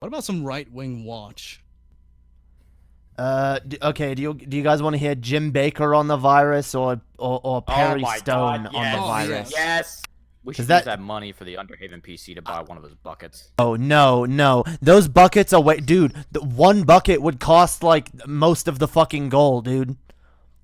What about some right-wing watch? Okay. Do you guys want to hear Jim Bakker on the virus or Oh Perry my Stone God, on the yes, virus? yes. We should that- use that money for the Underhaven PC to buy one of those buckets. Oh no, those buckets are dude. The one bucket would cost like most of the fucking gold, dude.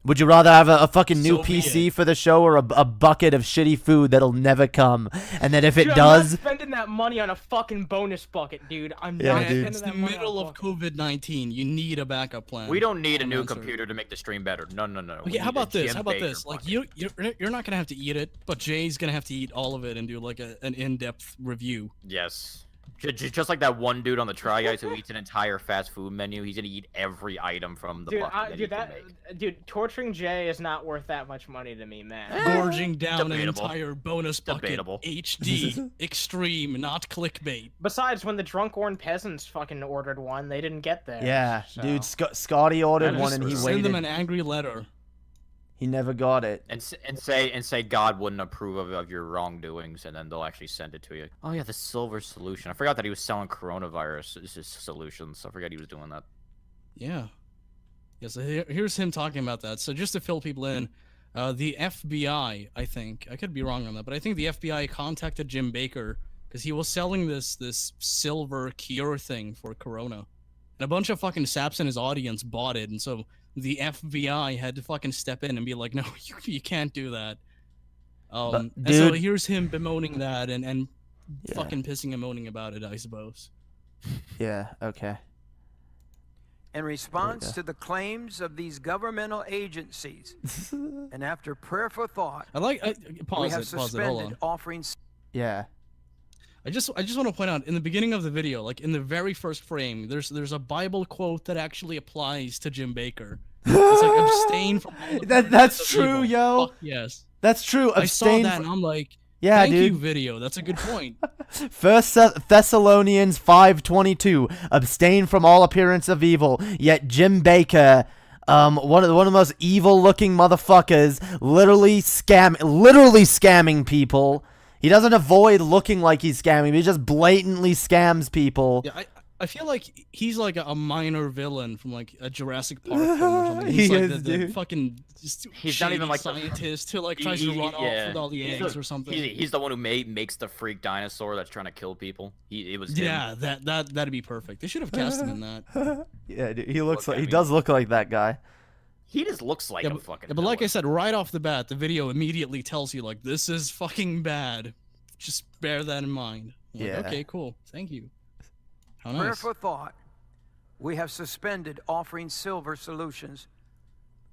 Would you rather have a fucking new So be PC it. for the show or a bucket of shitty food that'll never come? And then if it Dude, does, I'm not spending that money on a fucking bonus bucket, dude. I'm Yeah, not dude. spending It's that the money middle on of COVID-19. You need a backup plan. We don't need a new Answer. computer to make the stream better. No. We Okay, how need a about this? Jim How about Bakker this? Like bucket. you're not gonna have to eat it, but Jay's gonna have to eat all of it and do like an in-depth review. Yes. Just like that one dude on the Try Guys who eats an entire fast food menu. He's gonna eat every item from the Dude, bucket he can make. dude, torturing Jay is not worth that much money to me, man. Gorging down Debatable. an entire bonus bucket. Debatable. HD, extreme, not clickbait. Besides, when the drunkorn peasants fucking ordered one, they didn't get there. yeah, so. dude. Scotty ordered That one is and he true. Send them waited. an angry letter. He never got it. And say God wouldn't approve of your wrongdoings, and then they'll actually send it to you. Oh yeah, the silver solution. I forgot that he was selling coronavirus solutions. I forgot he was doing that. Yeah. Yeah, so here's him talking about that. So just to fill people in, the FBI, I think, I could be wrong on that, but I think the FBI contacted Jim Bakker because he was selling this silver cure thing for corona. And a bunch of fucking saps in his audience bought it, and so the FBI had to fucking step in and be like, no, you can't do that. And so dude- here's him bemoaning that and Yeah. fucking pissing and moaning about it, I suppose. Yeah. Okay. In response go. to the claims of these governmental agencies, and after prayerful thought, I like we pause have it, hold suspended on. offerings. Yeah. I just want to point out in the beginning of the video, like in the very first frame, there's a Bible quote that actually applies to Jim Bakker. It's like abstain from all the That's practices of true, evil. yo. Fuck yes. That's true. I saw Abstain. that and I'm like, Yeah, thank dude. you, video. That's a good point. First Thessalonians 5:22. Abstain from all appearance of evil. Yet Jim Bakker, one of the most evil-looking motherfuckers, literally scamming people. He doesn't avoid looking like he's scamming. He just blatantly scams people. Yeah, I feel like he's like a minor villain from like a Jurassic Park film or something. He He's like is, the dude. fucking He's not even shady like the- scientist who like tries to run off with all the He's eggs the- or something. He's the one who makes the freak dinosaur that's trying to kill people. It was him. Yeah, that'd be perfect. They should have cast him in that. Yeah, dude, he looks Look like at he me. does look like that guy. He just looks like Yeah, a but, fucking. yeah, but like I villain. said, right off the bat, the video immediately tells you like this is fucking bad. Just bear that in mind. I'm like, Yeah. okay, cool. Thank you. How nice. Prayerful thought, we have suspended offering silver solutions,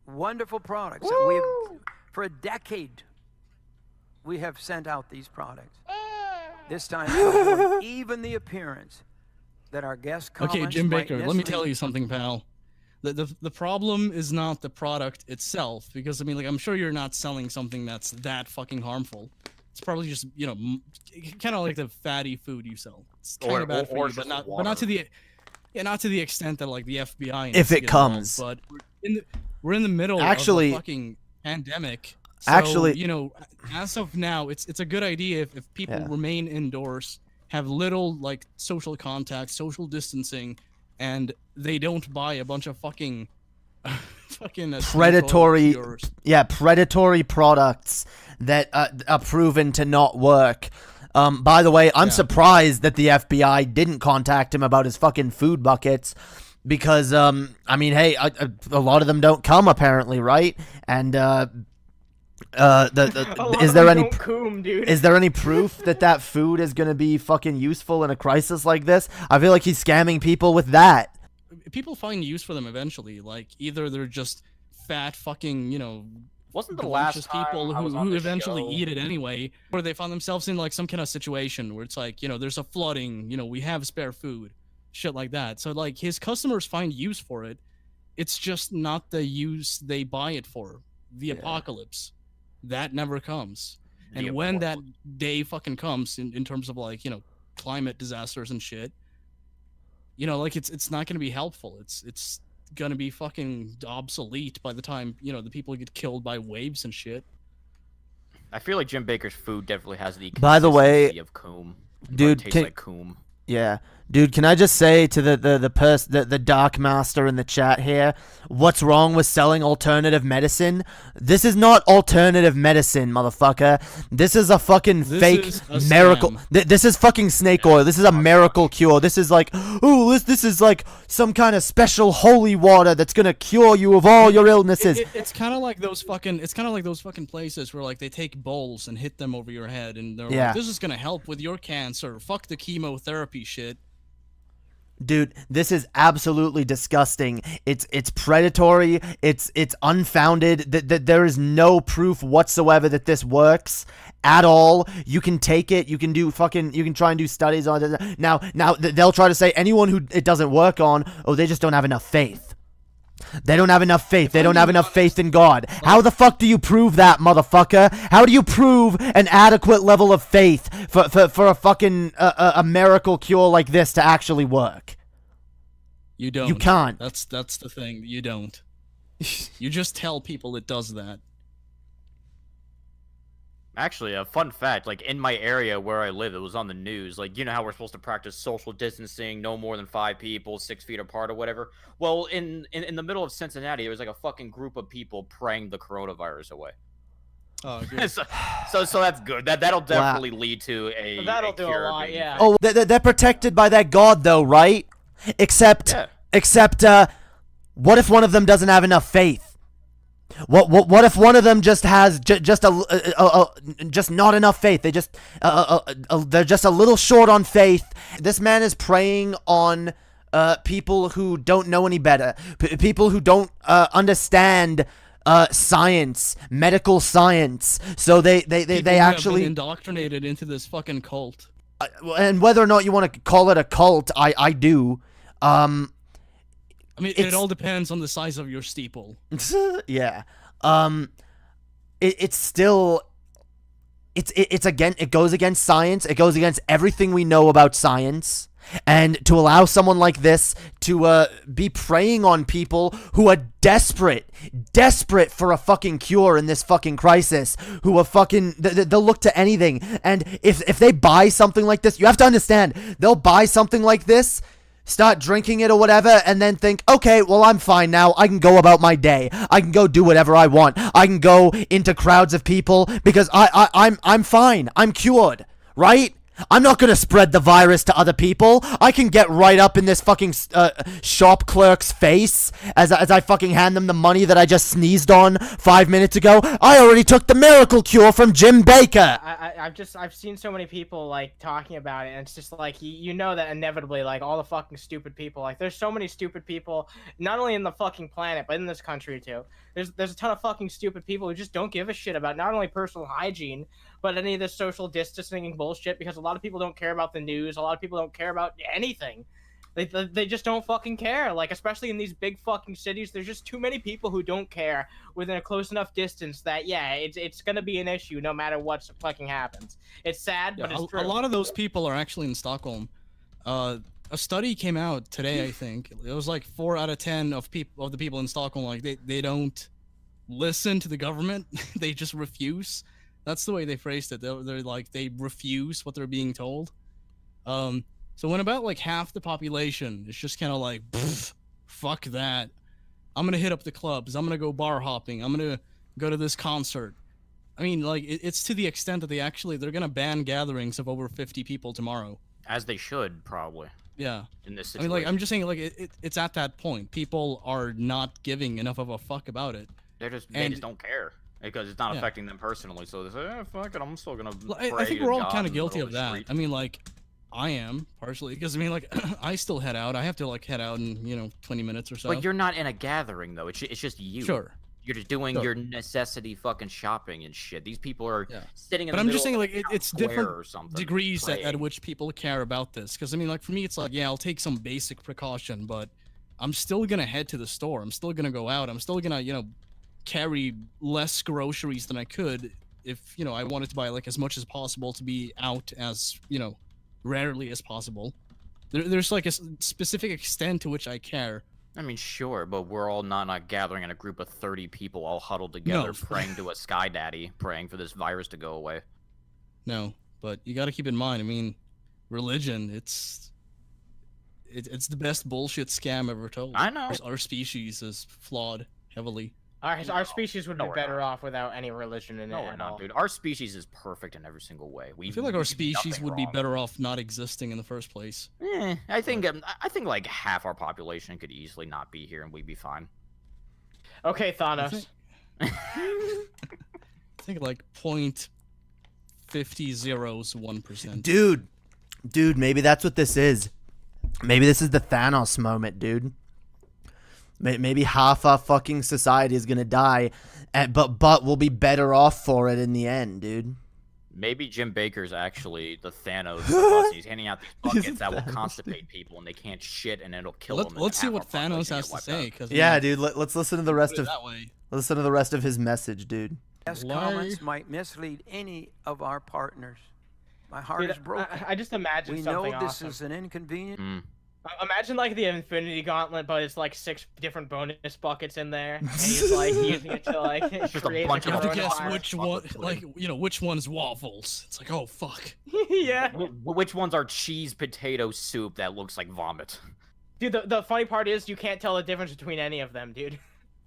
wonderful products that we've, for a decade, we have sent out these products. This time, to avoid even the appearance that our guest comments Okay, Jim might Bakker, let me tell mislead. you something, pal. The problem is not the product itself, because I mean, like, I'm sure you're not selling something that's that fucking harmful. It's probably just, you know, kind of like the fatty food you sell. It's kind of bad for or you, but just not water. to the not to the extent that like the FBI. If needs to it get involved, comes. but we're in the middle Actually- of a fucking pandemic. So, Actually- you know, as of now, it's a good idea if people Yeah. remain indoors, have little like social contact, social distancing, and they don't buy a bunch of fucking Predatory- cures. Yeah, predatory products that are proven to not work. By the way, I'm Yeah. surprised that the FBI didn't contact him about his fucking food buckets because, I mean, hey, a lot of them don't come apparently, right? And is there any dude? is there any proof that that food is gonna be fucking useful in a crisis like this? I feel like he's scamming people with that. People find use for them eventually. Like either they're just fat fucking, you know, Wasn't the voluptuous last time people I was on who the eventually show- eat it anyway, or they find themselves in like some kind of situation where it's like, you know, there's a flooding, you know, we have spare food, shit like that. So like his customers find use for it. It's just not the use they buy it for. The apocalypse, that never comes. The And when that apocalypse. day fucking comes, in terms of like, you know, climate disasters and shit, you know, like it's not gonna be helpful. It's gonna be fucking obsolete by the time, you know, the people get killed by waves and shit. I feel like Jim Bakker's food definitely has the. By the way, consistency of coom. dude, tastes can- like coom. Yeah, Dude, can I just say to the Dark Master in the chat here, what's wrong with selling alternative medicine? This is not alternative medicine, motherfucker. This is a fucking fake is a miracle. scam. This is fucking snake oil. This is a miracle cure. This is like, ooh, this is like some kind of special holy water that's gonna cure you of all your illnesses. It's kind of like those fucking places where like they take bowls and hit them over your head and they're Yeah. like, this is gonna help with your cancer. Fuck the chemotherapy shit. Dude, this is absolutely disgusting. It's predatory. It's unfounded. That there is no proof whatsoever that this works at all. You can take it. You can try and do studies on it. Now they'll try to say anyone who it doesn't work on, oh, they just don't have enough faith. They don't have enough faith. They don't have enough faith in God. How the fuck do you prove that, motherfucker? How do you prove an adequate level of faith for a fucking a miracle cure like this to actually work? You don't. You can't. That's the thing. You don't. You just tell people it does that. Actually, a fun fact, like, in my area where I live, it was on the news. Like, you know how we're supposed to practice social distancing, no more than 5 people, 6 feet apart or whatever? Well, in the middle of Cincinnati, there was, like, a fucking group of people praying the coronavirus away. Oh, good. so that's good. That'll definitely lead to a That'll do a cure lot, being yeah. found. Oh, they're protected by that God, though, right? Except, what if one of them doesn't have enough faith? What if one of them just has just not enough faith? They just they're just a little short on faith. This man is preying on people who don't know any better, people who don't understand science, medical science. So they People actually have been indoctrinated into this fucking cult. and whether or not you want to call it a cult, I do. I mean, it all depends on the size of your steeple. Yeah. It's still it goes against science. It goes against everything we know about science. And to allow someone like this to be preying on people who are desperate for a fucking cure in this fucking crisis, who are fucking they'll look to anything. And if they buy something like this, you have to understand, they'll buy something like this, start drinking it or whatever, and then think, okay, well, I'm fine now. I can go about my day. I can go do whatever I want. I can go into crowds of people because I'm fine. I'm cured, right? I'm not gonna spread the virus to other people. I can get right up in this fucking shop clerk's face as I fucking hand them the money that I just sneezed on 5 minutes ago. I already took the miracle cure from Jim Bakker. I've seen so many people like talking about it, and it's just like you know that inevitably like all the fucking stupid people, like there's so many stupid people not only in the fucking planet but in this country too. There's a ton of fucking stupid people who just don't give a shit about not only personal hygiene but any of this social distancing and bullshit, because a lot of people don't care about the news. A lot of people don't care about anything. They just don't fucking care. Like, especially in these big fucking cities, there's just too many people who don't care within a close enough distance that, yeah, it's gonna be an issue no matter what fucking happens. It's sad, but it's true. A lot of those people are actually in Stockholm. A study came out today, I think. It was like 4 out of 10 of the people in Stockholm, like they don't listen to the government. They just refuse. That's the way they phrased it. They're like, they refuse what they're being told. So when about like half the population is just kind of like, fuck that. I'm gonna hit up the clubs. I'm gonna go bar hopping. I'm gonna go to this concert. I mean, like, it's to the extent that they're gonna ban gatherings of over 50 people tomorrow. As they should, probably. Yeah. In this I situation. mean, like, I'm just saying, like, it's at that point. People are not giving enough of a fuck about it. They just don't care. Because it's not affecting them personally, so they say, fuck it, I'm still gonna I think we're all kind of guilty of that. I mean, like, I am, partially, because, I mean, like, I still head out. I have to, like, head out in, 20 minutes or so. But you're not in a gathering, though. It's just you. Sure. You're just doing your necessity fucking shopping and shit. These people are sitting in but the I'm middle just saying, of like, it's square different or something, degrees at praying. which people care about this. Because, I mean, like, for me, it's like, yeah, I'll take some basic precaution, but I'm still gonna head to the store. I'm still gonna go out. I'm still gonna, carry less groceries than I could if, I wanted to buy, like, as much as possible to be out as, rarely as possible. There's, like, a specific extent to which I care. I mean, sure, but we're all not gathering in a group of 30 people all huddled together, No. praying to a sky daddy, praying for this virus to go away. No, but you gotta keep in mind, I mean, religion, it's the best bullshit scam ever told. I know. Our species is flawed heavily. Our species would No, be we're better not. off without any religion in No, it we're at not, all. dude. Our species is perfect in every single way. I feel like we our do species nothing would be wrong. better off not existing in the first place. I think like half our population could easily not be here and we'd be fine. Okay, Thanos. I think like 0.5001%. Dude, maybe that's what this is. Maybe this is the Thanos moment, dude. Maybe half our fucking society is gonna die, but we'll be better off for it in the end, dude. Maybe Jim Bakker's actually the Thanos of us. And he's handing out these buckets that will constipate people and they can't shit and it'll kill them. Let's see what Thanos has to say. Cause, Yeah, dude. Let's listen to the rest of that way. listen to the rest of his message, dude. Yes, Why? comments might mislead any of our partners. My heart Dude, is broken. I just imagine We know something this awesome. is an inconvenience. Imagine like the Infinity Gauntlet, but it's like 6 different bonus buckets in there, and he's like using it to like a create bunch You a of have to guess coronavirus. which one, like, which one's waffles. It's like, oh, fuck. Yeah, Which one's our cheese potato soup that looks like vomit? dude. The funny part is you can't tell the difference between any of them, dude.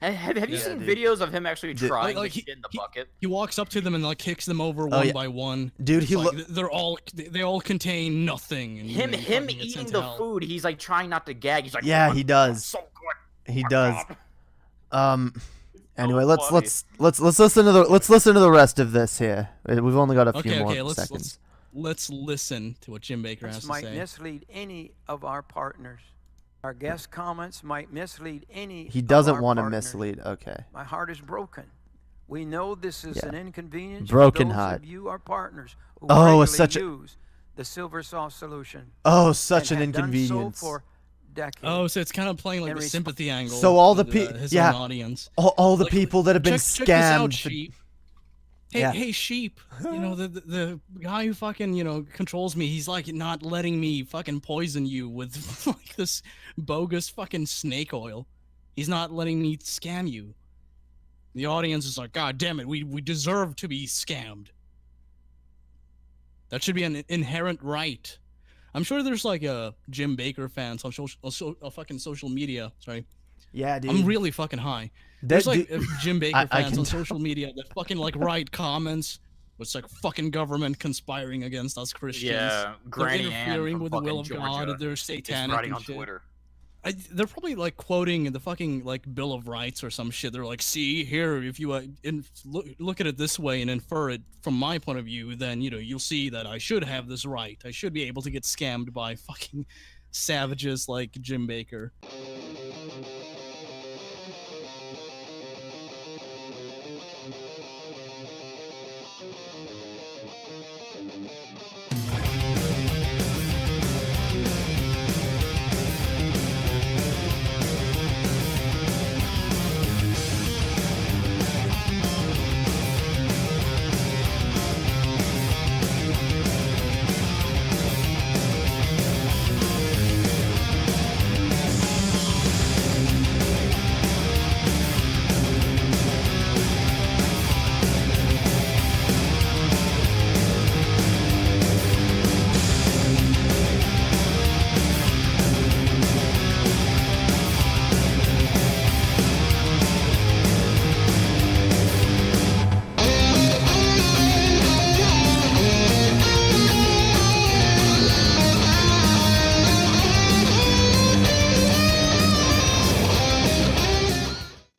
Have you Yeah, seen dude. videos of him actually Dude, trying like, to shit in the bucket? He walks up to them and like kicks them over one yeah. by one. Dude, It's he like, look. they all contain nothing. And, Him fucking gets eating into the hell. food, he's like trying not to gag. He's like, Yeah, he does. So good. He Oh my does. God. Anyway, funny. let's listen to the rest of this here. We've only got a few Okay, more okay, seconds. let's listen to what Jim Bakker has This to might say. mislead any of our partners. Our guest comments might mislead any. He of doesn't our want to partners. mislead. Okay. My heart is broken. We know this is Yeah. an inconvenience Broken for those heart. of you, our partners, who Oh, regularly it's such a- use the silver sauce solution. Oh, such an and have done inconvenience. So for decades. Oh, so it's kind of playing like And the resp- sympathy angle. So all the with, pe- his yeah. own audience. All the Like, people that have been check this out, scammed. sheep. Hey, Yeah. hey, sheep. You know the guy who fucking controls me. He's like not letting me fucking poison you with like this bogus fucking snake oil. He's not letting me scam you. The audience is like, God damn it, we deserve to be scammed. That should be an inherent right. I'm sure there's like a Jim Bakker fans on fucking social media. Sorry, Yeah, dude. I'm really fucking high. That There's like dude- Jim Bakker I fans can on tell. social media that fucking like write comments. It's like fucking government conspiring against us Christians. Yeah, They're Granny Ann interfering from with the will of fucking God. Georgia They're is satanic writing and on shit. Twitter. They're probably like quoting the fucking like Bill of Rights or some shit. They're like, see here, if you look at it this way and infer it from my point of view, then you'll see that I should have this right. I should be able to get scammed by fucking savages like Jim Bakker.